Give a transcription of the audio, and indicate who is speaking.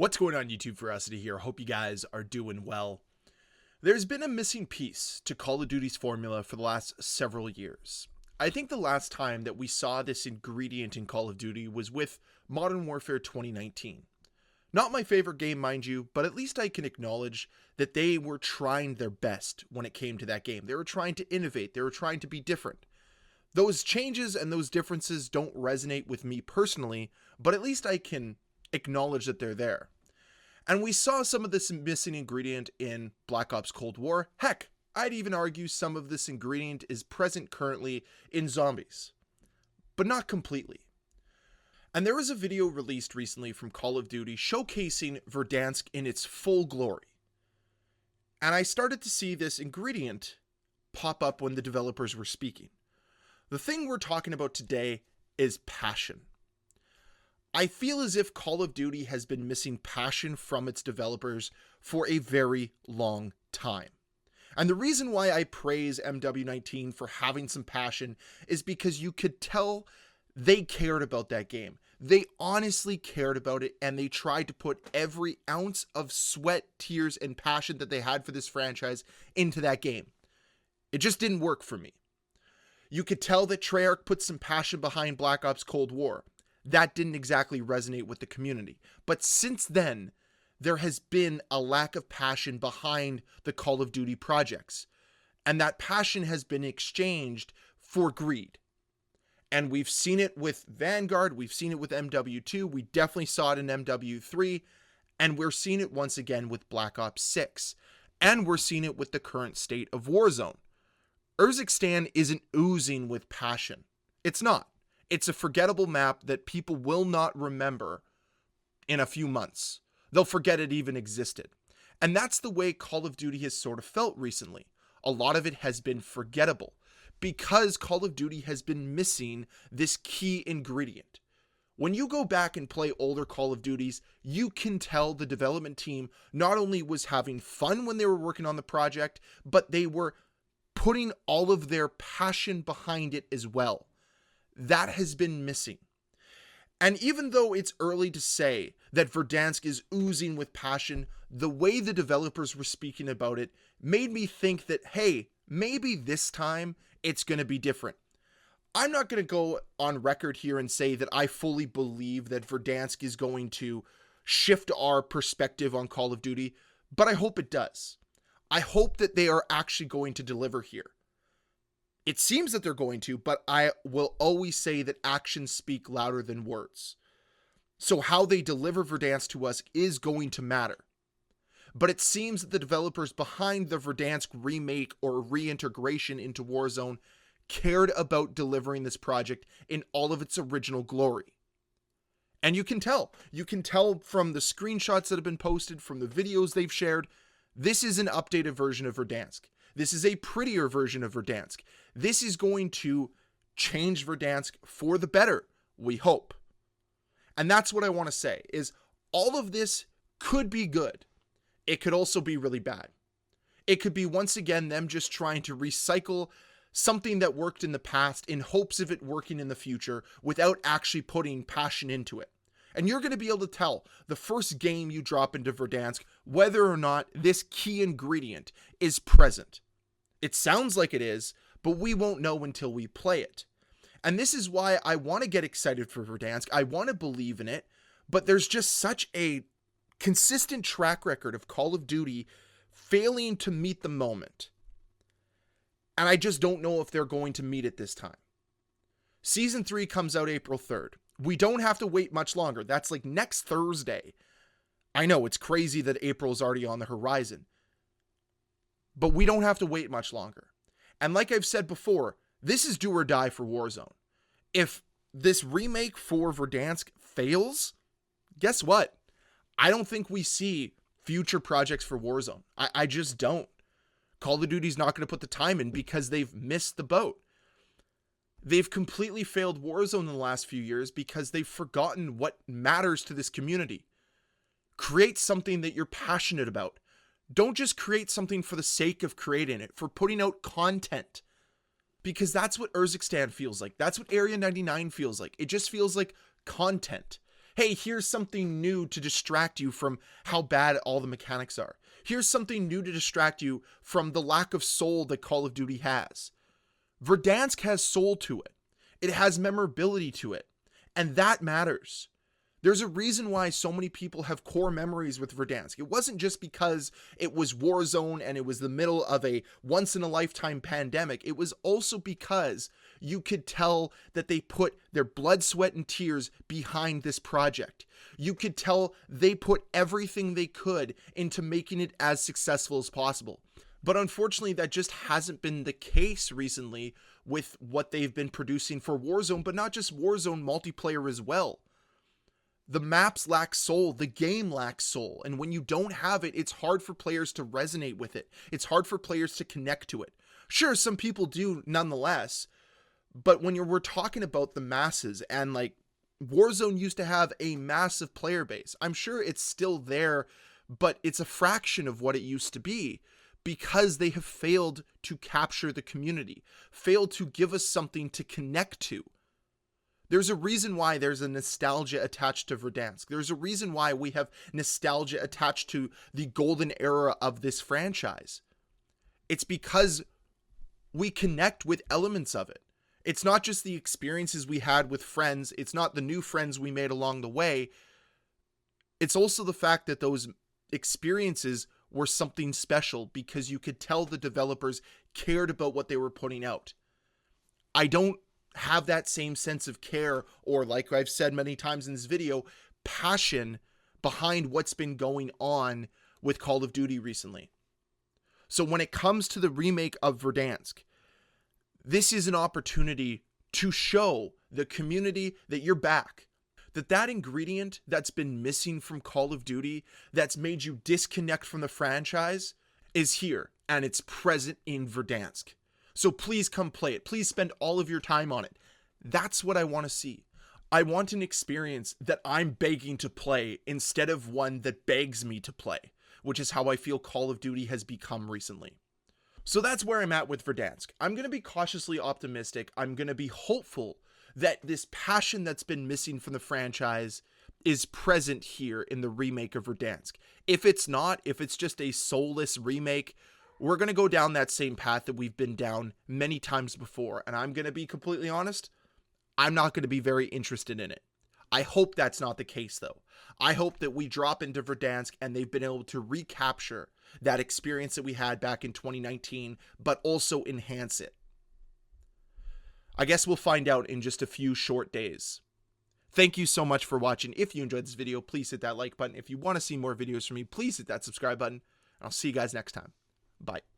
Speaker 1: What's going on, YouTube? Ferocity here. Hope you guys are doing well. There's been a missing piece to Call of Duty's formula for the last several years. I think the last time that we saw this ingredient in Call of Duty was with Modern Warfare 2019. Not my favorite game, mind you, but at least I can acknowledge that they were trying their best when it came to that game. They were trying to innovate. They were trying to be different. Those changes and those differences don't resonate with me personally, but at least I can acknowledge that they're there. And we saw some of this missing ingredient in Black Ops Cold War. Heck, I'd even argue some of this ingredient is present currently in Zombies, but not completely. And there was a video released recently from Call of Duty showcasing Verdansk in its full glory. And I started to see this ingredient pop up when the developers were speaking. The thing we're talking about today is passion. I feel as if Call of Duty has been missing passion from its developers for a very long time. And the reason why I praise MW19 for having some passion is because you could tell they cared about that game. They honestly cared about it, and they tried to put every ounce of sweat, tears, and passion that they had for this franchise into that game. It just didn't work for me. You could tell that Treyarch put some passion behind Black Ops Cold War. That didn't exactly resonate with the community. But since then, there has been a lack of passion behind the Call of Duty projects. And that passion has been exchanged for greed. And we've seen it with Vanguard, we've seen it with MW2, we definitely saw it in MW3, and we're seeing it once again with Black Ops 6. And we're seeing it with the current state of Warzone. Urzikstan isn't oozing with passion. It's not. It's a forgettable map that people will not remember in a few months. They'll forget it even existed. And that's the way Call of Duty has sort of felt recently. A lot of it has been forgettable because Call of Duty has been missing this key ingredient. When you go back and play older Call of Duties, you can tell the development team not only was having fun when they were working on the project, but they were putting all of their passion behind it as well. That has been missing. And even though it's early to say that Verdansk is oozing with passion, the way the developers were speaking about it made me think that, hey, maybe this time it's going to be different. I'm not going to go on record here and say that I fully believe that Verdansk is going to shift our perspective on Call of Duty, but I hope it does. I hope that they are actually going to deliver here. It seems that they're going to, but I will always say that actions speak louder than words. So how they deliver Verdansk to us is going to matter. But it seems that the developers behind the Verdansk remake or reintegration into Warzone cared about delivering this project in all of its original glory. And you can tell. You can tell from the screenshots that have been posted, from the videos they've shared, this is an updated version of Verdansk. This is a prettier version of Verdansk. This is going to change Verdansk for the better, we hope. And that's what I want to say, is all of this could be good. It could also be really bad. It could be, once again, them just trying to recycle something that worked in the past in hopes of it working in the future without actually putting passion into it. And you're going to be able to tell the first game you drop into Verdansk whether or not this key ingredient is present. It sounds like it is, but we won't know until we play it. And this is why I want to get excited for Verdansk. I want to believe in it, but there's just such a consistent track record of Call of Duty failing to meet the moment. And I just don't know if they're going to meet it this time. Season 3 comes out April 3rd. We don't have to wait much longer. That's like next Thursday. I know, it's crazy that April is already on the horizon. But we don't have to wait much longer. And like I've said before, this is do or die for Warzone. If this remake for Verdansk fails, guess what? I don't think we see future projects for Warzone. I just don't. Call of Duty's not going to put the time in because they've missed the boat. They've completely failed Warzone in the last few years because they've forgotten what matters to this community. Create something that you're passionate about. Don't just create something for the sake of creating it, for putting out content. Because that's what Urzikstan feels like. That's what Area 99 feels like. It just feels like content. Hey, here's something new to distract you from how bad all the mechanics are. Here's something new to distract you from the lack of soul that Call of Duty has. Verdansk has soul to it. It has memorability to it. And that matters. There's a reason why so many people have core memories with Verdansk. It wasn't just because it was Warzone and it was the middle of a once-in-a-lifetime pandemic. It was also because you could tell that they put their blood, sweat, and tears behind this project. You could tell they put everything they could into making it as successful as possible. But unfortunately, that just hasn't been the case recently with what they've been producing for Warzone, but not just Warzone, multiplayer as well. The maps lack soul, the game lacks soul, and when you don't have it, it's hard for players to resonate with it. It's hard for players to connect to it. Sure, some people do nonetheless, but when we're talking about the masses, and like Warzone used to have a massive player base. I'm sure it's still there, but it's a fraction of what it used to be because they have failed to capture the community, failed to give us something to connect to. There's a reason why there's a nostalgia attached to Verdansk. There's a reason why we have nostalgia attached to the golden era of this franchise. It's because we connect with elements of it. It's not just the experiences we had with friends. It's not the new friends we made along the way. It's also the fact that those experiences were something special because you could tell the developers cared about what they were putting out. I don't have that same sense of care, or like I've said many times in this video, passion behind what's been going on with Call of Duty recently. So when it comes to the remake of Verdansk, this is an opportunity to show the community that you're back, that ingredient that's been missing from Call of Duty, that's made you disconnect from the franchise, is here, and it's present in Verdansk. So please come play it. Please spend all of your time on it. That's what I want to see. I want an experience that I'm begging to play instead of one that begs me to play, which is how I feel Call of Duty has become recently. So that's where I'm at with Verdansk. I'm going to be cautiously optimistic. I'm going to be hopeful that this passion that's been missing from the franchise is present here in the remake of Verdansk. If it's not, if it's just a soulless remake, we're going to go down that same path that we've been down many times before. And I'm going to be completely honest, I'm not going to be very interested in it. I hope that's not the case, though. I hope that we drop into Verdansk and they've been able to recapture that experience that we had back in 2019, but also enhance it. I guess we'll find out in just a few short days. Thank you so much for watching. If you enjoyed this video, please hit that like button. If you want to see more videos from me, please hit that subscribe button. I'll see you guys next time. Bye.